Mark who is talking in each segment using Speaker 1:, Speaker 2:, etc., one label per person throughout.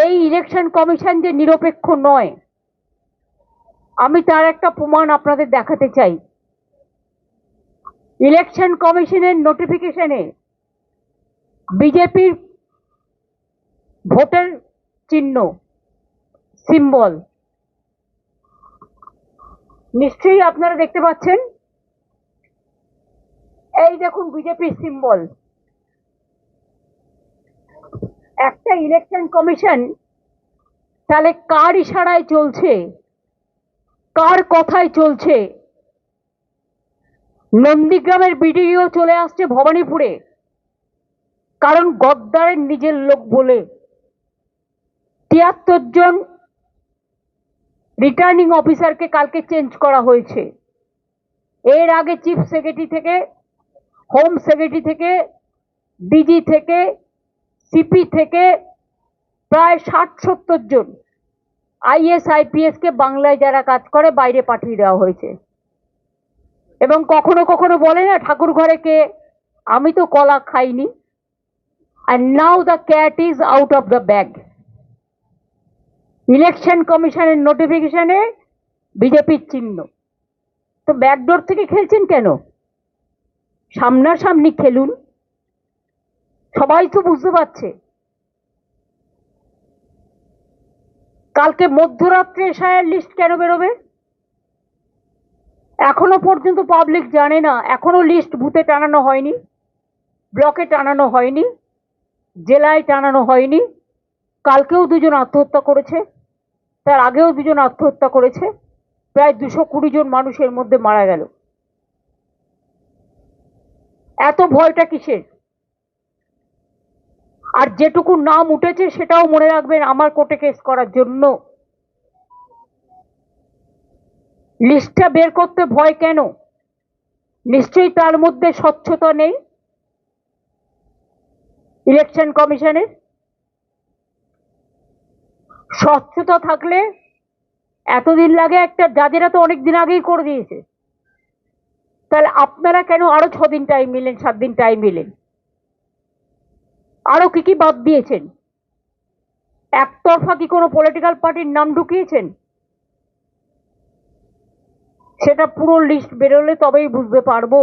Speaker 1: এই election commission যে নিরপেক্ষ নয়, আমি তার একটা প্রমাণ আপনাদের দেখাতে চাই। ইলেকশন কমিশনের নোটিফিকেশনে বিজেপির ভোটের চিহ্ন, সিম্বল নিশ্চয়ই আপনারা দেখতে পাচ্ছেন। এই দেখুন বিজেপির সিম্বল। একটা ইলেকশন কমিশন তাহলে কার ইশারায় চলছে, কার কথায় চলছে? নন্দীগ্রামের বিডিও চলে আসছে ভবানীপুরে, কারণ গদ্দারের নিজের লোক বলে ৭৩ জন রিটার্নিং অফিসারকে কালকে চেঞ্জ করা হয়েছে। এর আগে চিফ সেক্রেটারি থেকে, হোম সেক্রেটারি থেকে, ডিজি থেকে, সিপি থেকে প্রায় ৬০-৭০ জন আইএস আইপিএস কে বাংলায় যারা কাজ করে বাইরে পাঠিয়ে দেওয়া হয়েছে। এবং কখনো কখনো বলে না ঠাকুর ঘরে কে, আমি তো কলা খাইনি। and now the cat is out of the bag. Election কমিশনের নোটিফিকেশনে বিজেপির চিহ্ন। তো ব্যাকডোর থেকে খেলছেন কেন? সামনাসামনি খেলুন, সবাই তো বুঝতে পারছে। কালকে মধ্যরাত্রে এসআইআর লিস্ট কেন বেরোবে? এখনো পর্যন্ত পাবলিক জানে না। এখনো লিস্ট বুথে টানানো হয়নি, ব্লকে টানানো হয়নি, জেলায় টানানো হয়নি। কালকেও 2 জন আত্মহত্যা করেছে, তার আগেও 2 জন আত্মহত্যা করেছে, প্রায় 220 জন মানুষের মধ্যে মারা গেল। এত ভয়টা কিসের? আর যেটুকু নাম উঠেছে সেটাও মনে রাখবেন, আমার কোর্টে কেস করার জন্য। লিস্টটা বের করতে ভয় কেন? নিশ্চয়ই তার মধ্যে স্বচ্ছতা নেই ইলেকশন কমিশনের। স্বচ্ছতা থাকলে এতদিন লাগে একটা, জাজেরা তো অনেক দিন আগেই করে দিয়েছে। তাহলে আপনারা কেন আরো 6 দিন টাইম নিলেন, 7 দিন টাইম নিলেন? আরো কি কি বাদ দিয়েছেন? একতরফা কি কোনো পলিটিক্যাল পার্টির নাম ঢুকিয়েছেন? সেটা পুরো লিস্ট বেরোলে তবেই বুঝতে পারবো।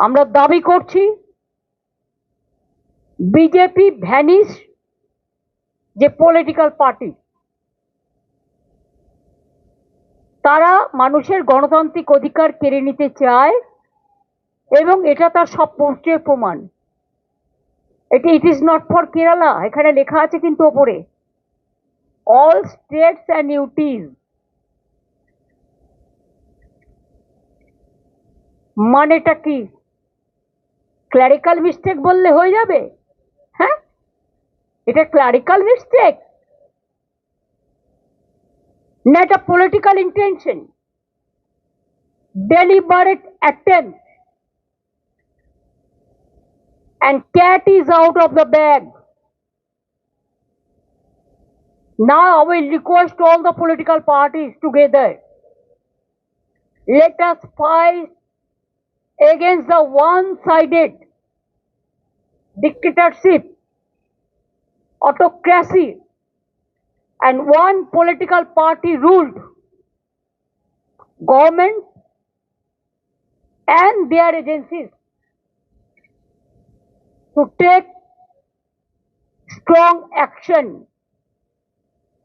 Speaker 1: আমরা দাবি করছি বিজেপি ভ্যানিশ যে পলিটিক্যাল পার্টি, তারা মানুষের গণতান্ত্রিক অধিকার কেড়ে নিতে চায় এবং এটা তার সব পোস্টের প্রমাণ। It is not for Kerala, এখানে লেখা আছে কিন্তু ওপরে অল স্টেটস অ্যান্ড ইউটিজ। মানেটা কি? ক্লারিক্যাল মিস্টেক বললে হয়ে যাবে? হ্যাঁ, এটা ক্লারিক্যাল মিস্টেক না, এটা political intention, deliberate attempt, and cat is out of the bag. Now I will request all the political parties together, let us fight against the one-sided dictatorship, autocracy, and one political party ruled government and their agencies to take strong action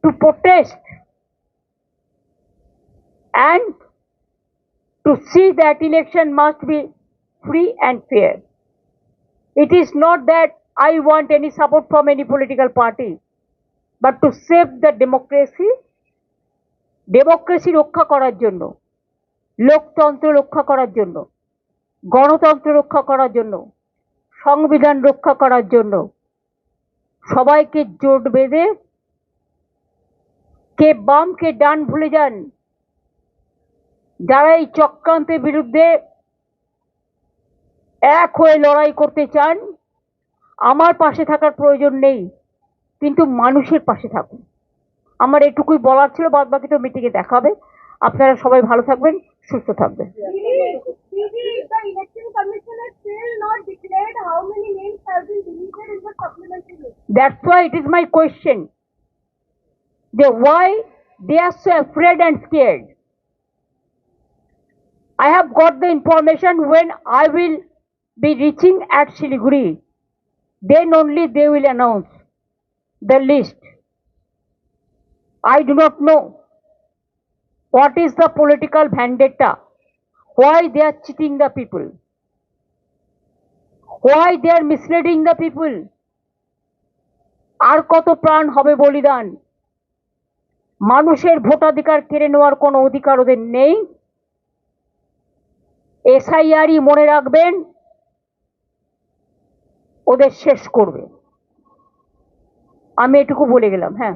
Speaker 1: to protest and to see that election must be free and fair. It is not that I want any support from any political party, but to save the democracy, democracy রক্ষা করার জন্য, লোকতন্ত্র রক্ষা করার জন্য, গণতন্ত্র রক্ষা করার জন্য, সংবিধান রক্ষা করার জন্য সবাইকে জোট বেঁধে, কে বাম কে ডান ভুলে যান, যারা এই চক্রান্তের বিরুদ্ধে এক হয়ে লড়াই করতে চান, আমার পাশে থাকার প্রয়োজন নেই, কিন্তু মানুষের পাশে থাকুন। আমার এটুকুই বলার ছিল, বাদ বাকি তো মিটিংয়ে দেখা হবে। আপনারা সবাই ভালো থাকবেন, সুস্থ থাকবেন।
Speaker 2: The election commission has still not declared how many names have been deleted in the supplementary
Speaker 1: That's why it is my question. Why they are so afraid and scared? I have got the information when I will be reaching at Siliguri. Then only they will announce the list. I do not know what is the political vendetta, why they are cheating the people, why they are misleading the people. আর কত প্রাণ হবে বলিদান, মানুষের ভোটাধিকার কেড়ে নেওয়ার কোনো অধিকার ওদের নেই। এসআইআরই মনে রাখবেন ওদের শেষ করবে। আমি এটুকু বলে গেলাম। হ্যাঁ।